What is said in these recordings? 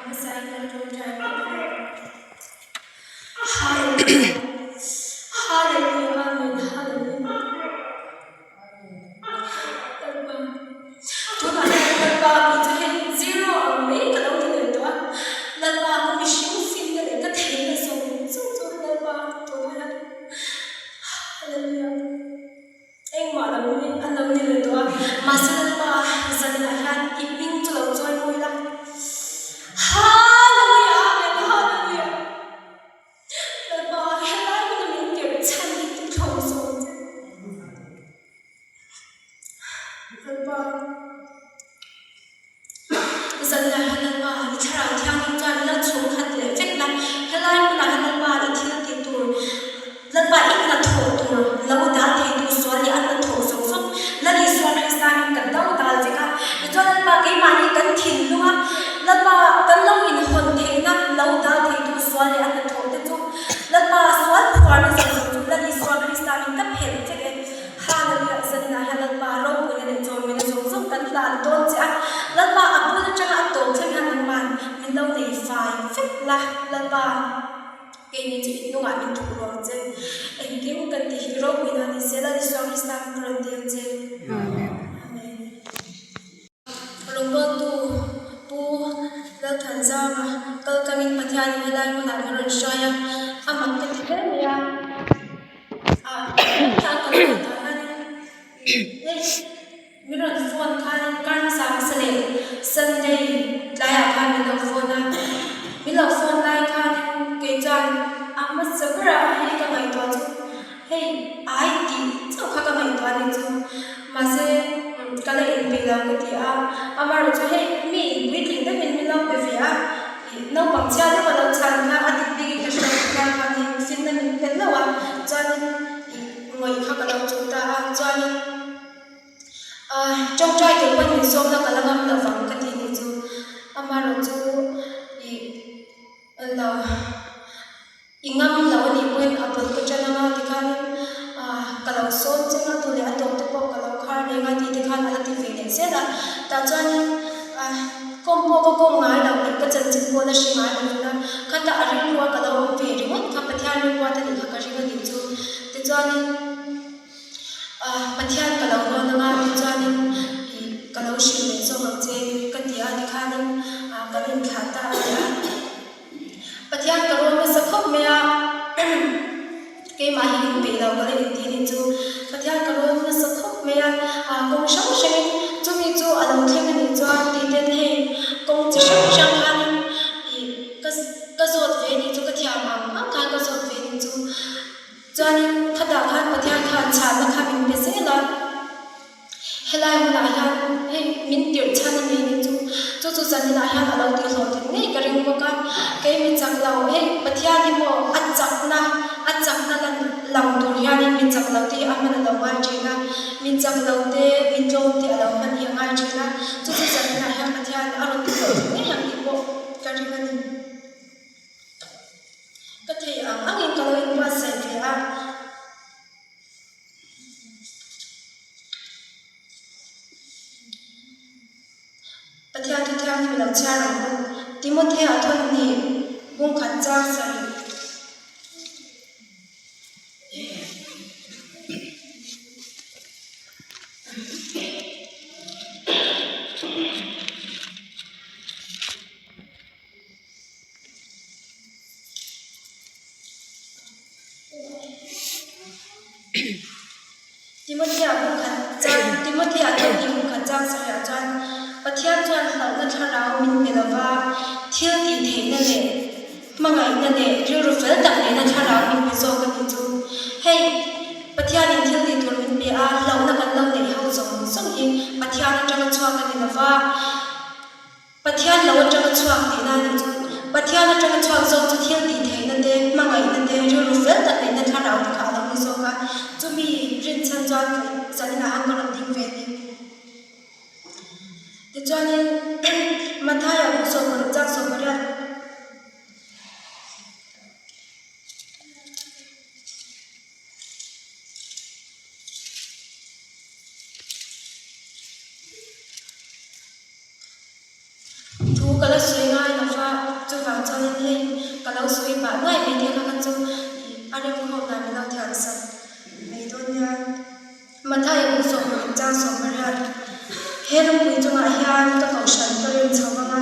I'm a sign that will drive. Hallelujah. Hallelujah. Hallelujah. Chúng ta lần ba mình cho hết zero mấy cái đâu thì được đó. Lần ba cũng bị xíu phim cái này cái thế là xong lần ba tôi thấy Hallelujah. Anh mà là mình anh làm như vậy đó. Mà sẽ lần ba giờ này là ít mình cho lâu rồi ngồi lại. Hallelujah. Hallelujah. Lần ba hiện tại mình kiểu chăn đi trâu rồi. Lần ba dân là hành ba ít ra theo những cái là xuống hạt lệ vết là hay là hành ba ít theo cái tuổi lần ba ít là thổ tuổi lâu đã thấy tuổi xóa li ăn là thổ sống sống là đi xóa khi sang cần đâu ta gì cả cho lần ba cái mà đi cần thìn luôn á lần ba cần lâu in hồn thế na lâu đã thấy tuổi xóa li ăn là thổ thế chung lần ba xóa phàm là sống là đi xóa khi sang cấp hết thế cái Hallelujah dân là lần ba rong của nên rồi mình sống sống cần là tôn cha lần ba áp dụng cho các tổ chức hàng ngàn mình đâu để phải phép là lần ba cái này chỉ nó ngại mình thủ rồi chứ em kiếm cần thì hero mình là đi sẽ là đi sống sang rồi tiền chứ amen lúc đó tu là thành ra mà cơ cái mình bắt nhà như này mà làm rồi sao ya mặc cái gì đấy ya ta cần ta đây mình rồi phone kan sang Sunday lại à kan mình đâu phone à mình đâu phone lại kan cái chân amma sakura hay cái ngày đó chứ hey ai đi sao cái ngày đó đi chứ mà sẽ cái này mình bây giờ cái gì amma rồi chứ hey mi weekend đấy mình đâu về phía nấu bằng cha đấy mà nấu chăn ha ăn thịt đi cái số cái thì xin nên mình đâu cho nên người khác cái đâu chúng ta cho nên trong trai thì quan niệm sống là cái là ngâm là vắng cái gì này chú ama rồi chú là ngâm là cái gì quên ở bên cái chân nó thì cái là sống chứ nó tôi lấy đồ tôi bỏ cái là khai này ngay thì khai là thì về này sẽ là ta cho nên công ngài là cái chân chân của nó sẽ ngài là cái ta ở đây qua cái là về đi mất cái bát thiên qua thì cái gì cái gì chú thì cho nên bát thiên cái là nó ngài cho nên cái lâu xưa đến sau bằng chế cái gì anh khá nên cái mình khá ta bát thiên cái lâu nó sẽ khóc mẹ cái mà hiện bị đầu cái này thì chú bát thiên cái lâu nó sẽ khóc mẹ công sống sinh chú mình chú ở đầu thiên cái chú thì đến hè công chỉ sống chẳng hạn cái ruột về thì chú cái thiam mà cái ruột về thì chú cho nên khi đạo khăn bát thiên khăn chán là khăn mình biết sẽ là helai mu la hian min tir chhan ni chu chan la hian alo ti hlo ti nei ka ring ko ka ke mi chak lo pathian ni mo achak na lang tur hian min chak lo ti aman lo ngai china min chak lo te min lo ti alo man hi ngai china chu chan la hian pathian alo ti hlo ti nei yang ti mo ka ring ani ka thei angin ka lo in pa se tiประเทศที่ท่านมีหลักชาติที่มุ่งเที่ยวทุนนี้มุ่งขัดจ้างใส่ที่มุ่งเที่ยวมุ่งขัดจ้างที่มุ่งเที่ยวทุนนี้มุ่งขัดจ้างใส่อาจารย์ประเทศจวนเราเท่าเรามินเปลว่าเที่ยวตีเทนนั่นแหละมาไงนั่นแหละเรื่องรูปเฟลต่างๆนั่นเท่าเรามินไปโซกันที่จูให้ประเทศนี้เที่ยวตีตัวมินเปล่าเรานักกันเราในห้องส่งยิงประเทศนั้นจะมาช่วยกันที่ว่าประเทศเราจะมาช่วยที่นั่นที่จูประเทศนั้นจะมาช่วยส่งจะเที่ยวตีเทนนั่นเองมาไงนั่นเองเรื่องรูปเฟลต่างๆนั่นเท่าเราที่เขาเราไม่โซกันจะมีเรื่องชั้นจวนจะในห้างก็ลำดิ้งเวทีแต่จวนนี้มันท้ายอย่างส่งมาจากส่งมาได้ทุกข์ก็สวยงามนะฟ้า hay kalau suy ba noi me te ka kan chu arem kho na me lau thian sa me don ya mathai u so ma chang so ma ha herum pui chunga hian ta kau shan ta rin chawanga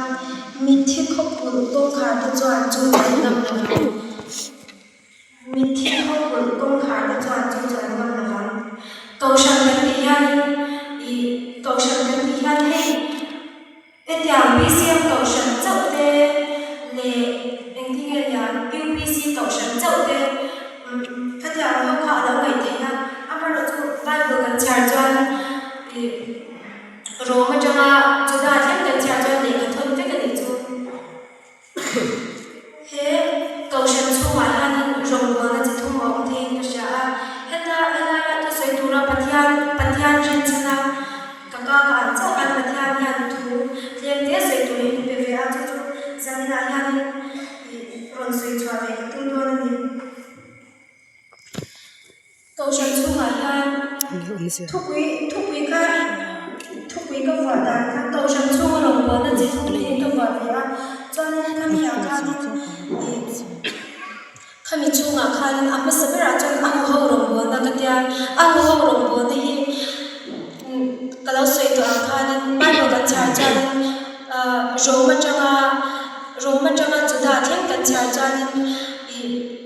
mi thi khop pul tong khar ta chuan chu nam na mi thi khop pul tong khar ta chuan chu nam na kau shan kan ti hian kau shan kan ti hian hei etiang PCM kau shan chau te le eng thi nge ya PUPC kau shan chau te khatiang ho kha lo ngai the na amar chu Bible kan char chuan Roma changa chuda thang kan char chuan le ka thon te kan ni chu he kau shan chu wa han rong bo na chi thum mo the ka sha heta ala to sei tura pathian rin chana ka cha kan pathian han thu lem te sei tu ni pe ve a chu zanina han ron sei chwa ve tu do ni kau shan chu wa han thukui ka wa da ka kau shan chu rong bo na chi thum ni to wa ve a chuan kami ya ka ni kami chu nga khan amma sabera chuan amu ho rong bo na ka tia amu ho rong bo na hi kalau sei to khan mai ro ka cha chuan Roma changa chuda thang kan cha chuan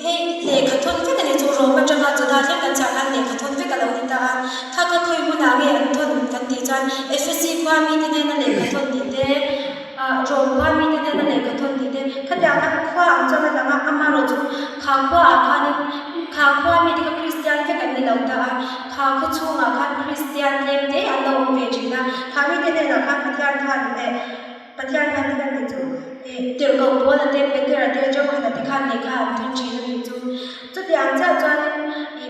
hey le ka thon ve ka ni chu Roma changa chuda thang kan cha kan le ka thon ve ka lo ni ta kha ka khoi mu na ge an thon kan ti chuan FSC kwa mi ti na le ka thon ti te Rom kwa mi ti na le ka thon ti te khatya ka khwa ang changa la ma ama ro chu kha khwa mi ti ka Christian ve kan ni lo ta kha khu chu nga khan Christian lem te an lo ve jina kha mi te na kha pathian khan ti kan ni chu tir ko bo na te pe te ra te jo na te khan ni kha an thon chi na ni chu chu ti ang cha chuan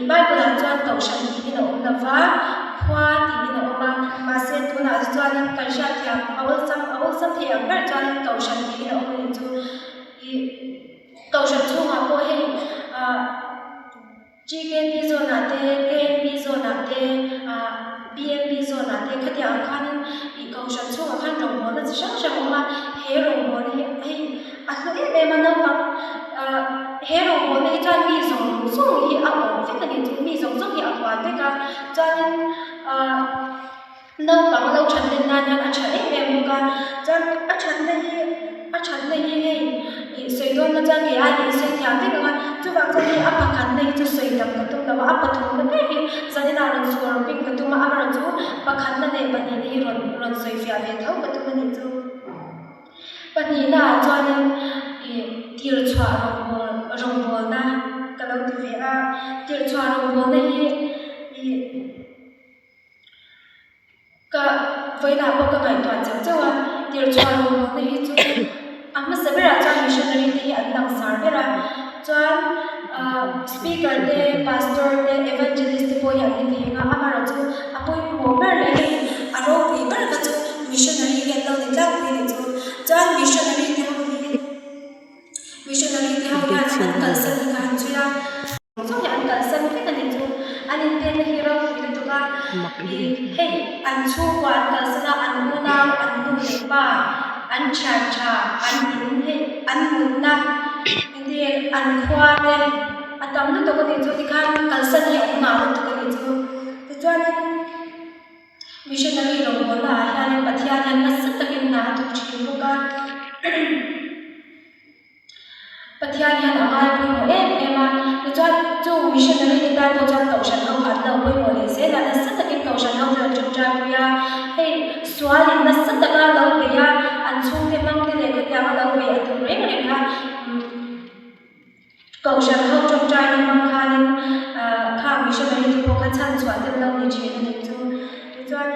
Bible an chuan kau shan ti na na wa khwa ti na ma se tu na chuan kan sha thia awal sam thia ber chuan kau shan ti na ni chu kau shan chu ma ko he GKP zona te KNP zona te BNP zona te khatia khan kau shan chu khan rong bo na chang ma he rong bo ni he a su e ma na pa he rong bo ni chuan mi zong hi a ko fe ka ni chu mi zong hi a kwa te ka chuan no pang lo chan den na nya a cha e me ka chuan a chan na hi he sei don na chang ya ni sei thia te ka chu wa chu ni a pa khan nei chu sei dam ka tu ka a pa thum na hi zanina ran suar ping ka tu ma amar chu pa khan na nei pa ni ron sei fia ve thau ka tu ni chu pa ni na chuan tir chwa rong bo na ka lo ti ve a tir chwa rong bo na hi ka voina po ka ngai twa chawa tir chwa rong bo na hi chu amma sabera chuan missionary te hi an lang sar bera chuan speaker te pastor te evangelist te po hi an ni nga amara chu apoi mo ber le aro pi ber ka chu missionary ge lo ni tla pi ni chu chuan missionary te ho ya an kal san ka han chu ya chu ya an kal san ke ni chu an in te hi ro ni tu ka hey an chu wa an kal sana an una an nu pa an cha an in he an mun na inde an khwa te atam na to ko ni chu ti khan kal san hi an ma to ko ni chu to chuan missionary ro bo na hian pathian an na sat takin na tu chi lu ka pathian hian angai pui mo ma to chuan chu missionary ni ta to chuan kau shan ho khat lo pui mo le se la na sat takin kau shan ho to chu tra pu ya hey swalin na sat taka lo pe ya an chung te mang te le ka ya ma lo pe ya tu reng reng ha kau shan ho trong trai ni mang kha missionary te po ka chan chwa te lo ni che ni chu to chuan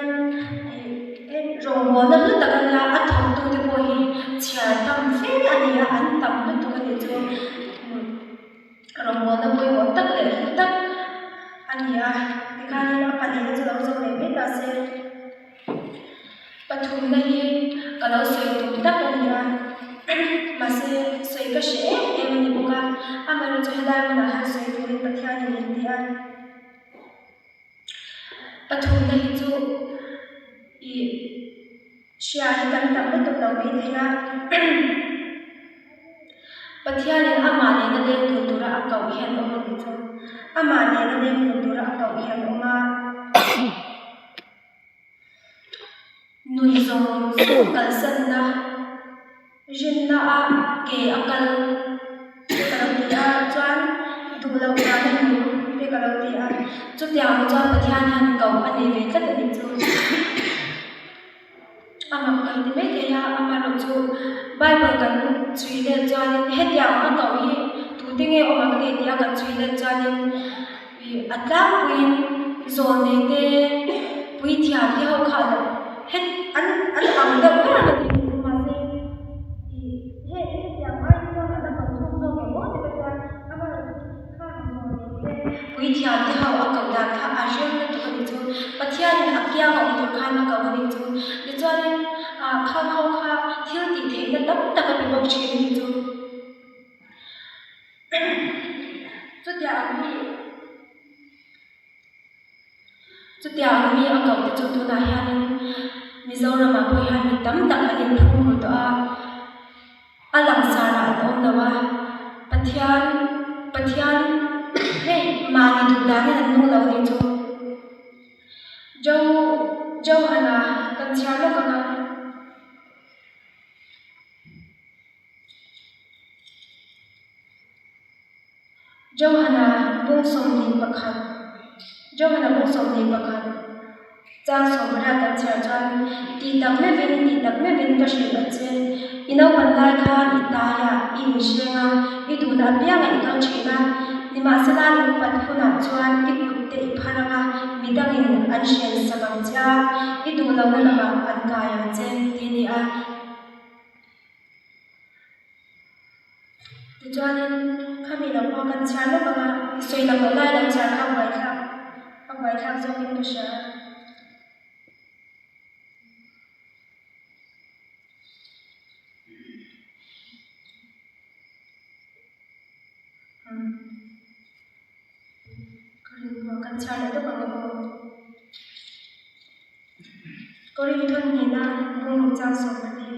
rong bo na lu ta kan ya a thong tu te po hi chia tam fe ani ya an tam na tu ka ni chu rong bo na poi mo tak le tak ani ya ti khan na pa ni chu lo zo le me ta se pathum na hi ka lo soi tu tak ani ya ma se soi ka she ni bo ka amaru chu helai mo na ha soi tu ni pathian ni ti an pathum na hi chu shia hi kan tam na tu lo me the na Pathianin amane na leng tuntura akaw hian omani chu amane na leng tuntura akaw hian oma nun zong su kalsan na jinna a ke akal kalauti a chuan dulo na nu pe kalauti a chu tiang chuan pathian han kaw ani ve tlat ani chu ama kan ti mai te ya ama ro chu bible kan chui le chuan hetia ma kaw hi tu tinge oma ka te ya kan chui le chuan atlang puin zon ne te pui thiam hi ho kha lo het an ang da ma ka ti ma se he hetia ma hi chuan an ka chu zo ke mo te ka ama ro kha zon ne te pui thiam hi ho akaw da kha a jem na tu ni chu pathian akya ma tu kha na ka ni chu le chuan kha ho kha thil ti the na tam ta ka bi bok chi ni chu chu tia mi akaw te chu tu na hian Mizoram ma poi han mi tam tak anin thu hu to a alang sara om lawa pathian hey ma ni du da ni nu lo ni chu jo hana kan chha lo kana Johana bung som ni pakhat chang som ra kan chha chan ti tak me vin ka shri ba chen ino pan lai kha ita ya in shenga I du na pya ngai ka china ni ma sala lu pat khuna chuan I kut te pharanga midangin an shen sakam cha I du lo na ma an ka ya chen ti ni a ti chuan khami lo ko kan chha lo ba soi la ko lai lo cha kha wai kha zo in sha kan chha le to ba ko korim thon ni na ngom cha so ba ni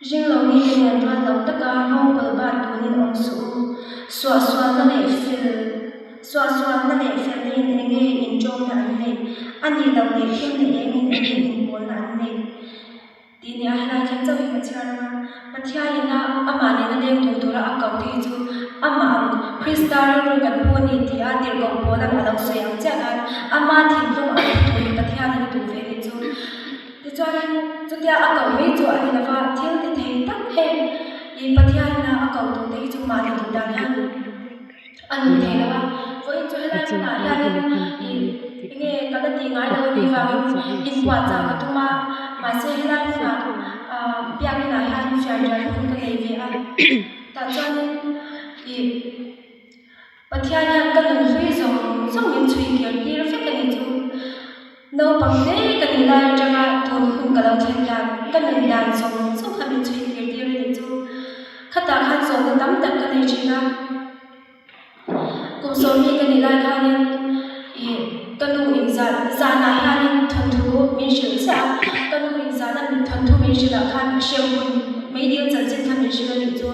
jing lo ni ne twa lo ta ka ho ko ba tu ni om su swa na ne fil ni nge in jom na ne ani lo ne him ne in bol na ne ti ni a hala chan chaw hi cha ra pathya ina amane na leng tu ra akaw thi chu ama Kristari ru kan poni ti a tir ko bola alo soyang chagan ama thin lu a tu pathya ni tu ve ni chu ti chuan chu tia akaw me chu ani la wa thil ti thei tak he I pathya na akaw tu te chu ma ni tu da han anu thei la wa vo in chu hala na ya ni nge kada ti ngai lo ni wa in kwa cha ka tu ma se hala na pya ni na han shar jar ku ka nei ve a ta chuan Pathian kan nun hui zong min chui kier tir fe kan chu no pang ne kan ni lai janga thon khun ka lo chen dan kan nun dan zong kha min chui kier tir ni chu khata khan zong tam tak kan nei china ku so ni kan ni lai kha ni kan nu in za na ha ni thon thu min shil cha kan nu in za na thon thu min shil khan sheu hun mấy điều chân chân tham mình chưa được cho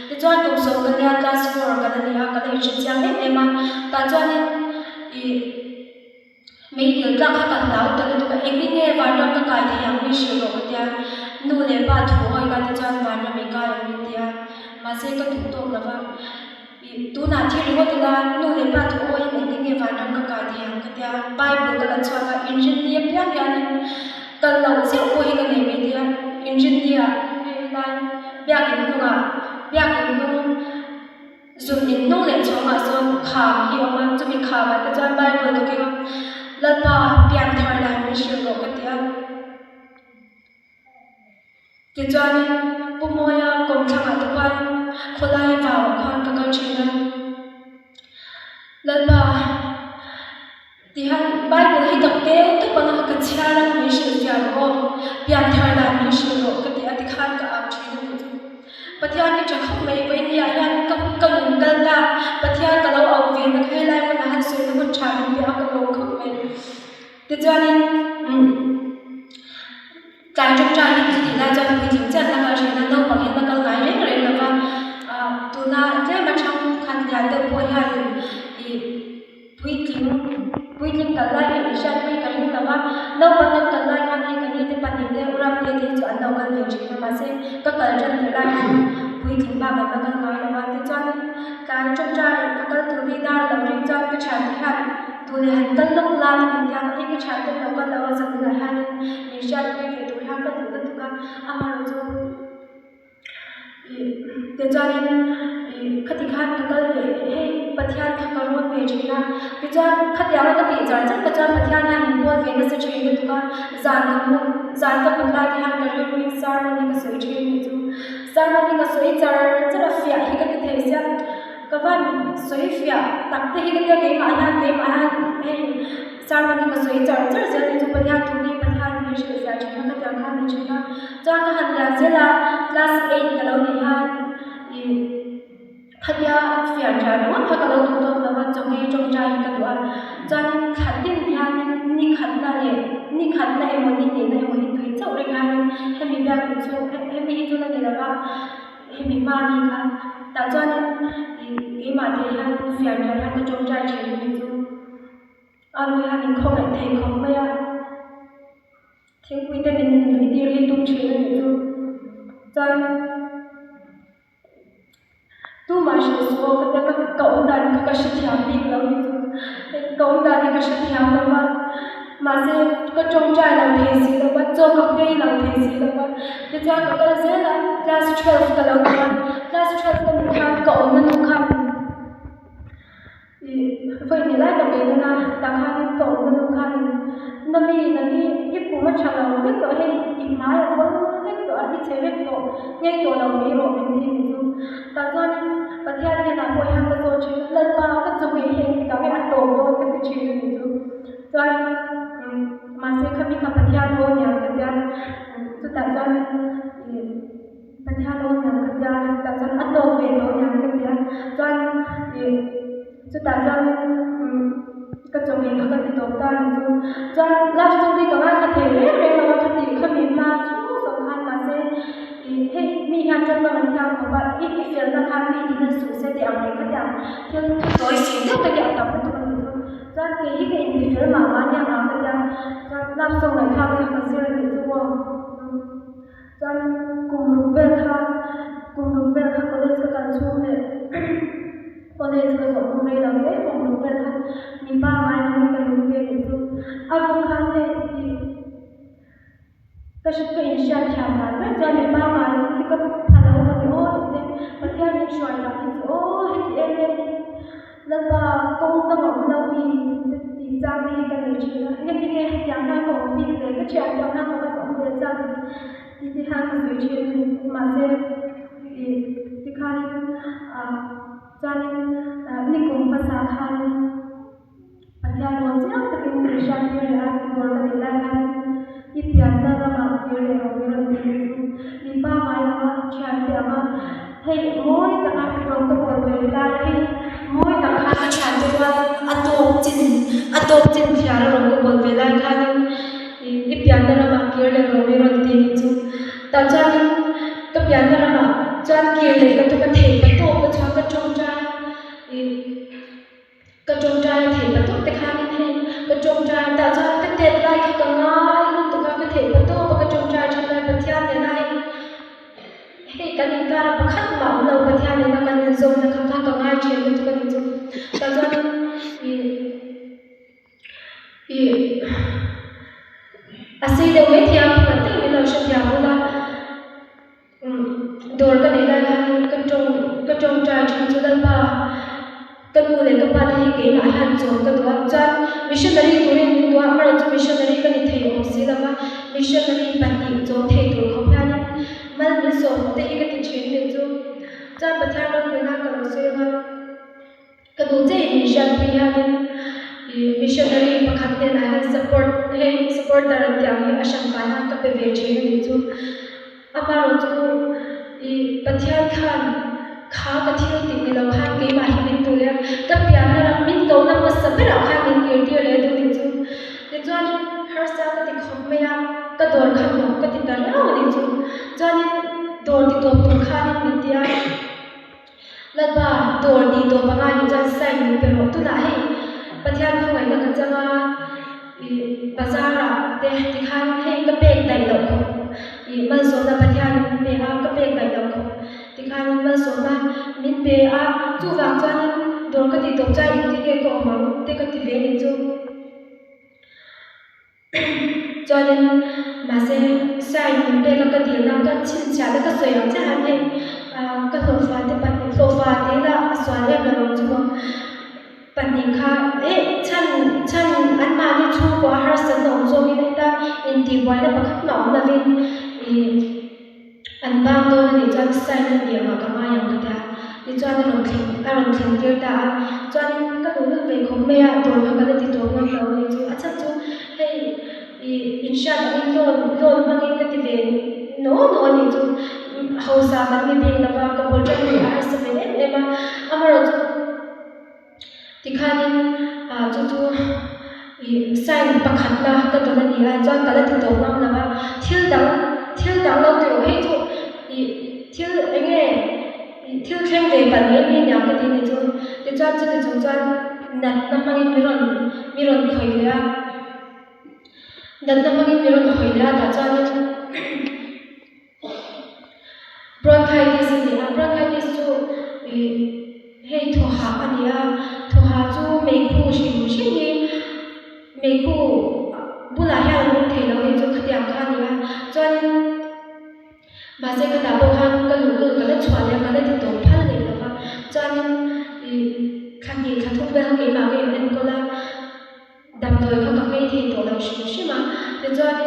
thế cho anh cũng sống cái nhà class 4 cái này cái này chuyện chẳng hết em mà ta cho nên mấy điều các bạn đào tự tụi em đi nghe và trong các cái thì em mới sửa được cái nhà nu để ba thủ hỏi cái cho anh và nó mấy cái em đi nhà mà sẽ có thủ tục là vậy tu nào thìรู้ว่าlà nu để ba thủ hỏi em đi nghe và trong các cái thì em cái nhà Bible cái là cho cái engineer biết cái này cái lâu sẽ có cái này mấy nhà engineer biak in nung zum in nung le chonga so kham hi oma chumi khama ta chan Bible to ke lalpa pian thar la mi shil lo ka tia ti chan pumoya kom thanga to kwan kholai vaw khan ka ka china lalpa ti han Bible hi tak ke to pana ka chara mi shil ya ro pian thar la mi shil lo ka tia ti khan ka a china Pathian ni chakh mai pai ni ya ka lung kal ta Pathian ka lo au ve na khai lai ma han soi na cha ni pe ka lo khak mai ti chuan kai trong cha ni ti lai cha ni thing chan na ka china no pa ti chu an lo kal ve chi na ma se ka kal ran te lai pui thing ba ka kal ngai la wa ti chuan kai trong trai ka kal tu ti dar lo ring chuan ka chan ti han tu le han kal lok la ni min yang hi ka chan te lo kal la wa sa la han ni shat pe ve tu ha ka tu ta tu ka ama ro chu te chuan khati khan ka kal ve he pathian kha ka ron ve chi na ti chuan khatia ra ka ti char char ka chuan pathian han min bol ve na sa chi na tu ka zan ka mun la ti han ka ri ri sar na ni ka soi chi ni chu sar na ni ka soi char chara fia hi ka ti thei sia ka van soi fia tak te hi ka te ke ma han he sar na ni ka soi char char zel ni chu pathian tu ni pathian ni shi sia chi na ka ta khan ni chi na chuan ka han la zela class 8 ka lo ni han khatia fiar tra no tha ka lo tu to la wa chong hi chong chai ka to chan khat tin hian ni khat na e mo ni ne mo hi tu chau re ga he mi ba ku chu he mi chu na ni la ba he mi ma ni ka ta chan e ma te hian fiar tra ha ka chong chai che ni chu an wi ha min khong ai thei khong ma ya thing pui te min ni ti ri tu che ni chu chan tu mà sẽ số cái cậu đàn cái sự thiam đi lâu cậu đàn cái sự thiam lâu mà sẽ cái trong trai làm thế gì lâu mà cho cậu gây làm thế gì lâu mà thì cho cậu cái gì là class 12 cái lâu mà class 12 cái lúc khác cậu nó lúc khác vậy thì lại cái bên là ta khác cậu nó lúc khác nó vì cái phụ mất chẳng là biết cậu hay im mãi là có biết cậu đi chơi biết cậu ngay cậu làm mấy rồi mình đi mình dùng ta choประเทศนี้นะพวกยังกระโจนชีวิตเล่นมาก็จะมีเห็นกับไอ้อัตโตโดนกันที่ชีวิตนี้จุจนมาเสียขมิกับประเทศโลกอย่างกันยันจุดแต่จนประเทศโลกอย่างกันยันแต่จนอัตโตเวโลอย่างกันยันจนจุดแต่จนก็จะมีเขากันที่ตกตาจุจนรับส่งที่กับว่าคดีเรื่องเราคดีขมิมาช่วงสำคัญมาเสียให้มีงานจงกำลังทำของว่าอีกเรื่องนะคะมีที่นั่นสูงเสียแต่อะไรก็อย่างที่ตัวสิ่งเดียวกันอย่างต่ำเป็นตัวนี้จะเกี่ยกับอินดิฟิลมาวันอย่างเราก็อย่างจะรับส่งในข้าวที่เขาเสียในตัวจะกลุ่มรูปเวลค่ะก็เลยจะการช่วยเนี่ยก็เลยจะส่งตรงนี้เราเนี่ยกลุ่มรูปเวลค่ะมีป้าไม้มีกันรูปเวลอยู่เอาพวกเขาเนี่ยก็ชุดก็อินชาชามาไม่จะมีบ้างไหมที่ก็ฮัลโหลมาที่โอ้เนี่ยประเทศนี้ช่วยเราที่โอ้ที่แล้วก็กงต้องบอกเรามีดีจังดีกันเลยใช่ไหมงั้นที่เนี่ยอย่างนั้นก็มีเลยก็เชื่ออย่างนั้นก็ต้องเรียนจังที่ห้างก็สวยเชื่อมาเสียที่ข้านี่จันนี่กลุ่มภาษาข้านี่ปัญญาโน้ตเจ้าตะกี้มีชาติเรื่องอะไรตัวเราได้กันอีพิอันนั้นเราเกี่ยวกับเรื่องนี้มีป้าไม้เราแชร์เรื่องว่าให้มวยตะการตรงกับเวลาให้มวยตะการแชร์เรื่องว่าอัตโตจินที่เราลงกับเวลาค่ะอีพิอันนั้นเราเกี่ยวกับเรื่องนี้จุดแต่จันกับพิอันนั้นเราจันเกี่ยวกับตัวเทปตัวกระชากกระจงใจกระจงใจเทปตัวแต่ข้านี่เทกระจงใจแต่จันเทปไล่เขาก็ง่ายก็เทปตัวกระจงใจชนะประเทศเนี่ยได้ให้การเงินการประคับเหมาเราประเทศเนี่ยการเงินส่งนะครับถ้าก็ง่ายเช่นกันก็จริงแต่จันอาศัยเดี๋ยวไม่เที่ยวกันแต่เราเชื่อว่าโดนกันในรายการกระจงใจชนจุดบ้ากันดูเลยกับบ้านที่เกี่ยงอาหารจงกันตัวจันมิชชันนารีตัวนี้ตัวเราจะมิชชันนารีกันที่เที่ยวสิแล้วว่ามิชชันนารีปฏิจงเที่ยวตัวเขาเนี่ยมันมีส่วนที่กันที่เชื่อเนี่ยจุจันประเทศเราเป็นนักการเมืองกันดูใจมิชชันพิยาเนี่ยมิชชันนารีประคับเนี่ยนะให้ support ดาราที่อาศัยอาชันการนั้นก็เป็นเวทีเนี่ยจุอามาเราจุประเทศขันข้าก็ที่เราติดในเราข้างเกย์มาที่เป็นตัวเลี้ยงกับยาเนี่ยเรามินโตนั่งมาสับเราข้างเป็นเกย์ที่เราดูดิจูดิจูอันฮาร์สต์ก็ติดขมไม่ยากก็โดนขันหนกก็ติดตาเราดิจูจานโดนติดตัวตัวข้านี่มินเดียแล้วก็โดนดีตัวบางอย่างจานใส่หนึ่งเป็นหมดตัวไหนประเทศเขาไว้กันจะมาภาษาเราเด็กที่ข้างให้ก็เป็นแต่เรา mal so na pathian pe a ka pe kai lo kho ti khan mal so na min pe a chu wang chuan dor ka ti tok chai ti ke ko ma te ka ti ve ni chu chuan ma se sai min pe ka ti na ka chin cha da ka soyang cha han he ka ho fa te pat so fa te la swa le la lo chu pani kha chan an ma ni chu ko har san no zo mi ta in ti wai na pakhat no na vin an bang do ni chan sai na ni ma ka ma yang ka ni chuan ron thling tir ta chuan ka du ve khom me a tor ka la ti to ngam lo ni chu acha chu hei in sha ni lon mangin ka ti ve no ni chu hausa man ni bing na ba ka bol cha ni har sa me ne ma amaro chu tikhanin chu sign pakhat na ka to na ni a chuan ka la ti to ngam na ba thil dang lo ti hei chu thil enge thil thleng ve pan ni nya ka ti ni chu ti chuan chuan nat na mangin mi ron khoi le a nat na mangin mi ron khoi le a ta chuan bronchitis ni a bronchitis chu hei tho ha ani a tho ha chu me khu shi ni me khu bula ya lu thei lo ni chu khatiam kha ni a chuan ma se ka da bo khan ka lu ka la chwa le ka la ti to phal le la ba chuan khan ni kha thuk ba ke ma ke en ko la dam thoi kha ka ke thi to lo shi ma te chuan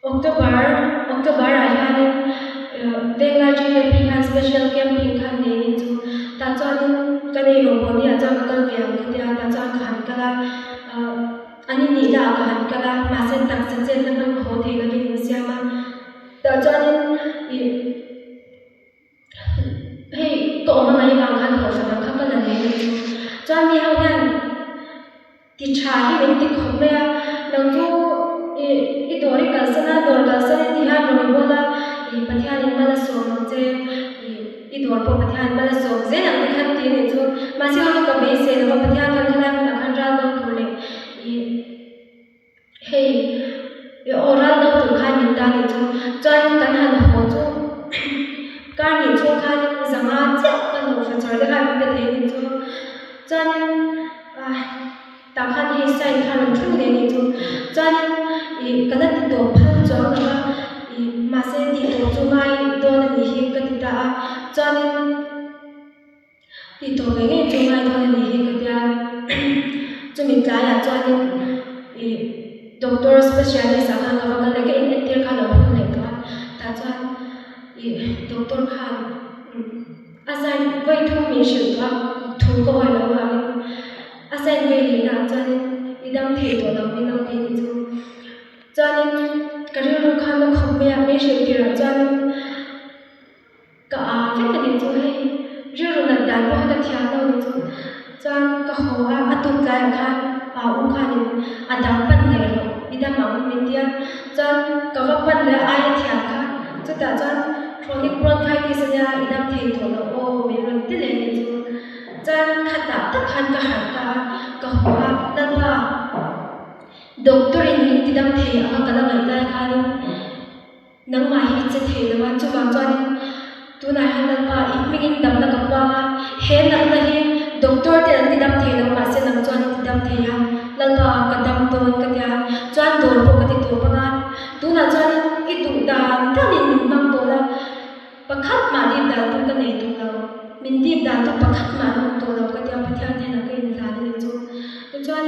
October a hianin venga GP khan special camping khan ne ni chu ta chuan ka nei ro bo ni a chuan ka kal viam ka tia ta chuan khan ka la ani ni la ka han ka la ma se tak se chen na ban ho the ka ni siama ta chuan hei ko ma ngai wang khan ho sa kha ka la ne ni chu chuan mi hau hian ti tha hi wen ti khom me a nang chu i dori kal sana ti han ro bola pathian in mala so no che i dor po pathian mala so je nang ti khan ti ni chu ma si ha ka be se no pathian khan khala na khan ra lo tu le hey oral no tu khan min ta ni chu chuan kan han ho chu ka ni chu khan zanga che ka lo fa char le khan ka the ni chu chuan ta khan hi sai khan thu de ni chu chuan kana ti to phal chaw na ma se ti to chu ngai do na ni hi ka ti ta chuan ti to nge chu ngai do na ni hi ka tia chu min ta ya chuan doctor specialist a khan ka le ke in tir kha lo hu le ta chuan doctor khan asan vai thu mi shu ta thu ko wa lo ha asan ve li na chuan idam the to lo mi lo ti ni chu chuan career ro khan lo khom me a me she ti ra chuan ka a fe ka ni chu hei ri ro na dan ba ka thia lo ni chu chuan ka ho a atuk lai khan pa u khan in adam pan le ro idam ma min tia chuan ka va pan le ai thia kha chu ta chuan chronic bronchitis nya idam thei to lo o me ron ti le ni chu chuan khata tak khan ka har ka ho a dan ba doctor in min ti dam thei a ka la ngai lai khan nang ma hi che thei la chu wang chuan tu na han na pa i mingin dam na ka pa ma he na na hi doctor te an ti dam thei la ma se nang chuan ti dam thei ha la ka ka dam ton ka tia chuan dor po ka ti to pa nga tu na chuan i tu da ta ni min mang to la pakhat ma ni da tu ka nei tu la min dip da tu pakhat ma no to la ka tia pathian ne na ka in la ni chu chuan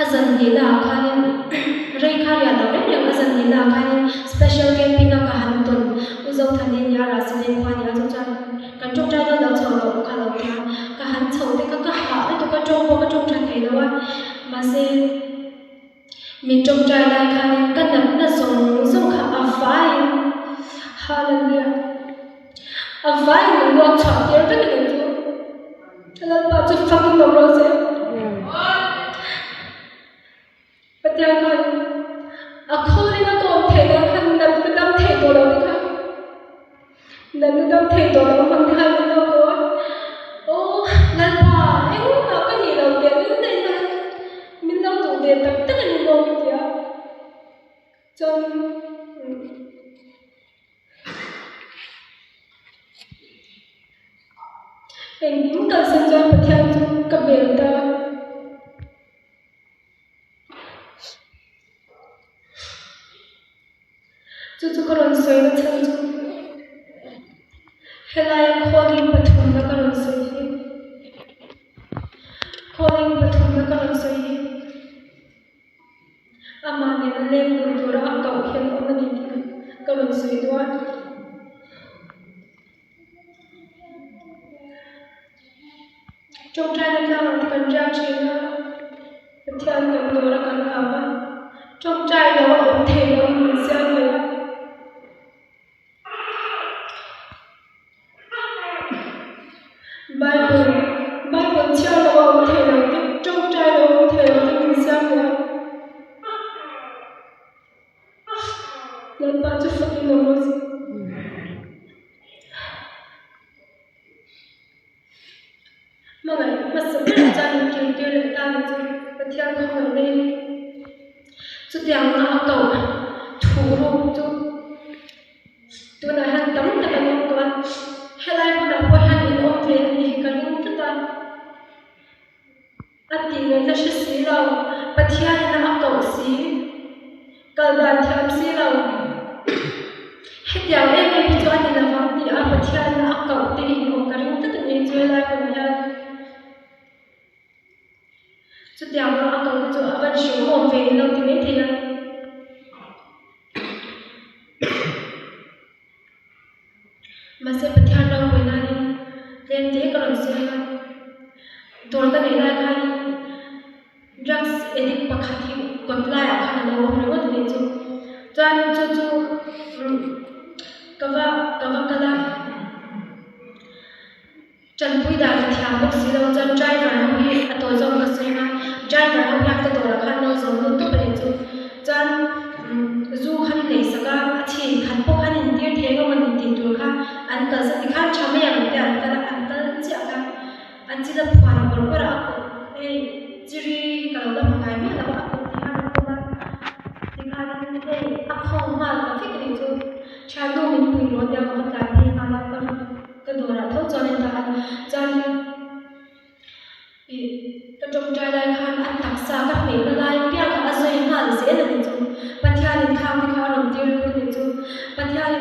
azan ni la khan rei kha ya la re azan ni la khan special camping ka han ton uzo thani ya ra se ne khwa ya chu kan chok trai lo chho lo kha lo ka han chho te ka ha to ka chok ko ka chok trai thei lo wa ma se min chok trai lai khan kan na song kha a fai hallelujah a fai lo chho yer ta ni chu la pa chu fucking lo ro se patya khan akholi na to the na khan nam ta dam the to lo ni kha nam ta dam the to lo man tha ni lo ko o lan pa e u ma ka ni lo te ni nei na min lo tu de tak tak ni lo ki ya chân em cũng cần sinh ra một theo cặp biển ta chú còn xoay nó chân chú hay là em calling bật thùng nó còn xoay calling bật thùng nó còn xoay ama ne na lem dun tura akau hian omani kalon sui dua trong trai na ka kan ja china thian kan dora kan aba trong trai lo om the lo min sia lo Bible chia lo om the lo trong trai lo om the lo min sia lo Let me just fucking know mà này mà sự kiện gia đình kiếm tiền để ta thì tôi theo không phải lên chút tiền nó cầu thủ luôn tôi nói hàng tấm tại cái món tôi hay là tôi đã quay hàng in ôm về thì cái lúc chúng ta ăn tiền người ta sẽ xí lâu và theo nó cầu xí cái đoàn theo xí lâu hết giờ em cho anh là vắng thì anh bật theo nó cầu tiền của cái lúc tất nhiên chơi lại của nhau chút tiền nó cầu cho anh sống ổn về lâu thì mấy thế này mà sẽ bật theo đâu với này lên thế còn sẽ tôi cái này là cái drugs addict bậc hạt thì còn lại ở khả năng lâu rồi quá thì chú cho cái là chân bụi đá thì thằng bác sĩ đâu chân trai vào nó bị tôi giống cái gì mà trai vào nó nhặt cái đồ là khăn nó giống nó tốt đấy chú chân dù khăn này sao cả thì khăn bốc khăn hình tiêu thế mà mình tìm được khăn anh cần sẽ khăn cho mấy anh thì anh cần chỉ khăn anh chỉ là hoàn còn có là chỉ kalau là một ngày mà là bạn thì khăn thì không mà là cái gì chú trai đâu mình bùi rồi đều có cái gì mà là cái đồ là thốt cho nên là chân cái trong trai đây khăn ăn đặc sản các mỹ là lại biết cả rồi hẳn dễ là mình dùng bắt theo nên khám thì khám đồng tiêu luôn mình dùng bắt theo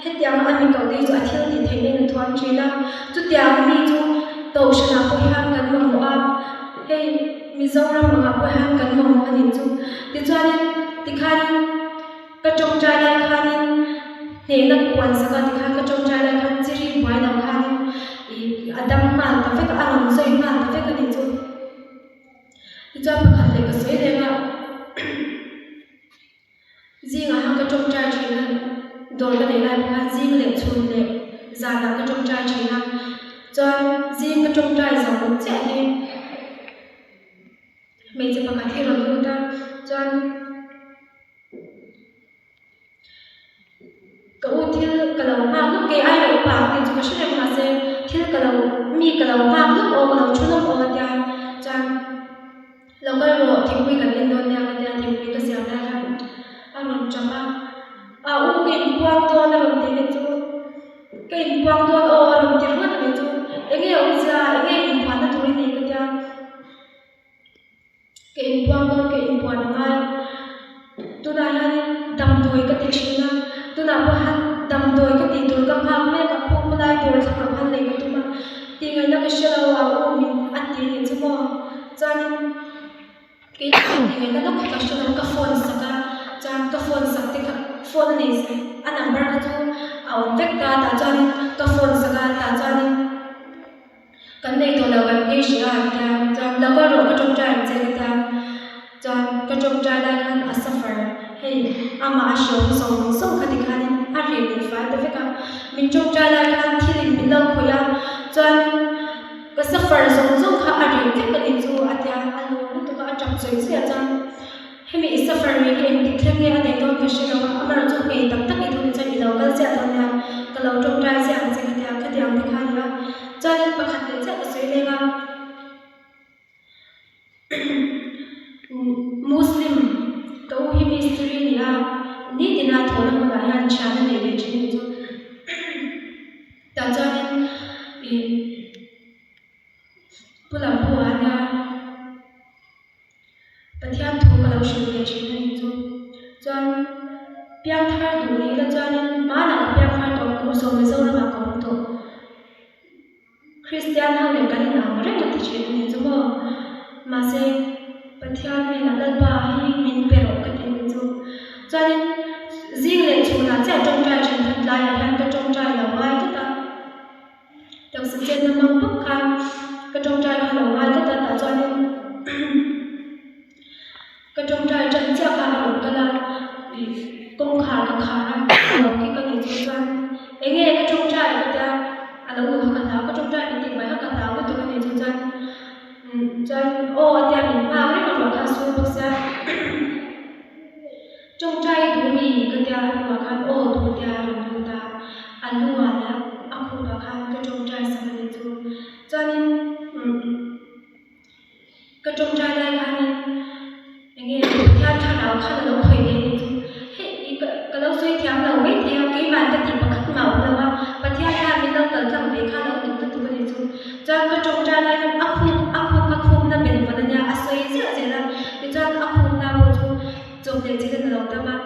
hết tiếng ăn mình cầu đi rồi theo thì thấy nên thoáng trí là chút tiếng mình dùng tổ sẽ làm bôi hàng gần mà mua hay mình dâu ra mà bôi hàng gần mà mua mình dùng thì cho nên thì khăn cái trong trai đây khăn nên là quan sát cái khăn cái trong trai đây khăn chỉ riêng ngoài đầu khăn Adam mà ta phải có ăn rồi mà ta phải có gì chứ thì cho bạn thấy cái số này mà riêng ở cái trong trai chỉ là đồ cái này là cái riêng lệ chun lệ giả là cái trong trai chỉ là cho riêng cái trong trai giả một trẻ đi mình sẽ bạn thấy rồi chúng ta cho cậu thì cái đầu mà lúc cái ai đầu bảo thì chúng ta sẽ làm gì thì cái đầu mi cái đầu mà lúc ô cái đầu chun lúc ô thì chẳng lâu cái rồi thì quy cái Indonesia cái thì quy cái gì đó là anh chăm à ô cái quang to là làm gì đấy chú cái quang to ô làm gì đó là chú anh ấy ông già anh ấy in quang là thôi này cái quang to cái quang ngay tôi nói là đầm đuôi cái tiếng Trung là tôi nói là hắn đầm đuôi cái tiếng tôi các hàng mấy các khu lại tôi sẽ làm hắn này cái tôi mà thì người ta cái xe là wow mình ăn tiền thì chứ mà cho nên cái thì người ta lúc cái xe là cái phone sạc cho nên cái phone sạc thì cái phone này anh number cái chú ở vết cả ta cho nên cái phone sạc ta cho nên cái này tôi là cái gì đó cho nên có rồi cái trong trái chơi cho cái trong trái đây hắn ở suffer hey ama sống cái gì hắn ăn gì thì phải tôi phải mình trong trái đây hắn thì mình lâu khỏe cho nên cái suffer sống khá ăn gì cái gì chú anh nó tôi có trong suy nghĩ cho hay mình suffer mình cái định thêm nghe này tôi cái sự đó mà nó trong cái tập tất cái thông tin gì đó cái sẽ là cái lâu trong trái sẽ ăn gì cái điều thì khai ra cho nên bậc hạnh đến sẽ có suy nghĩ là Muslim cấu history này ni tina thola mo la yan chana ne ve chin chu ta chuan pulam pu ania pathian thu ka lo shu ve chin ani chu chuan piang thar du ni la chuan ma na piang thar to ku so me zo na ma ko to Christian ha le kan na ma re ma ti chin ani chu mo ma se pathian ne la dal ba hi min pe ro ka ti chu chuan riêng lên chỗ là sẽ trông trai truyền thật lại là đang cái trông trai là ngoài cái ta đặc sự trên nó mong bức khăn cái trông trai là ngoài cái ta tạo cho nên cái trông trai chân chắc là một cái là công khả cả khả năng một cái này cho cho ấy nghe cái trông trai người ta là người học tháo cái trông trai mình tìm bài học tháo cái tụi này cho chân ô anh ta mình vào đấy mà vào ca suy bác sĩ trong trai đủ mì cái tia mà khăn ô đủ tia rồi đủ ta ăn luôn là ăn không được khăn cái trong trai sao mình chú cho nên cái trong trai đây khăn nên nghe theo thằng nào khăn là nó khởi lên chú hệ cái lâu suy theo đầu biết theo cái bàn cái gì mà khắc màu là và theo khăn mình đâu cần rằng về khăn đâu được tất cả cái chú cho cái trong trai đây khăn áp phun là mình vẫn là nhà suy gì là để cho áp phun là một chú trong thế giới này là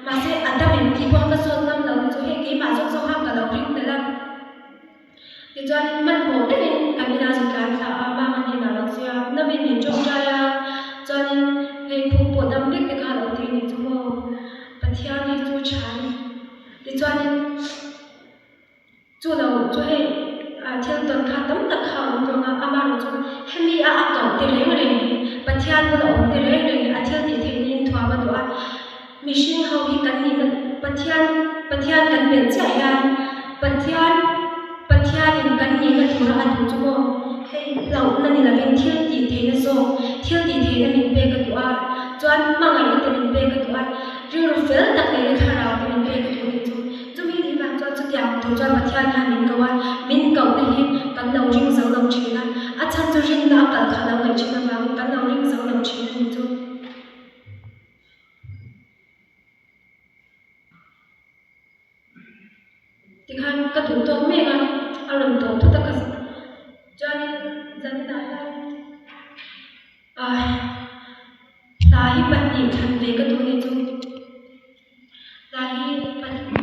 mà sẽ anh ta mình khi quan cái số năm đầu cho hệ cái mà trong số hai cả đầu riêng đấy là thì cho nên mình một cái nên cái nào cũng cái là mà mình nào là gì nó bên mình trong trai cho nên cái khu bộ đam biết cái cả đầu tiên thì chúng mình bắt theo đi chú chán thì cho nên chú đầu cho hệ theo tuần khá tấm đặc hào rồi mà mà rồi cho hem đi cầu thì đấy mà đấy bắt theo nó là ổn thì đấy rồi theo thì nên thua bắt đầu mission how he kan ni pathian kan ben cha yan pathian in kan ni na thura adu chu mo hei lau na ni la ven thil ti the na zo thil ti the na min pe ka tu a chuan ma ngai na te min pe ka tu a ring ro fel tak le thara te min pe ka tu ni chu mi ni ba cho chu tiang tu chuan pathian ha min ka wa min kau na hi kan lo ring zo lo chi na a chan chu ring na kal khala ngai chi na ma kan lo ring zo lo chi na ni chu thì khăn cái thủ tục mình ăn làm tổ thức tất cả cho nên dân đại là hi bận nhỉ thành về cái tuổi này chung là hi bận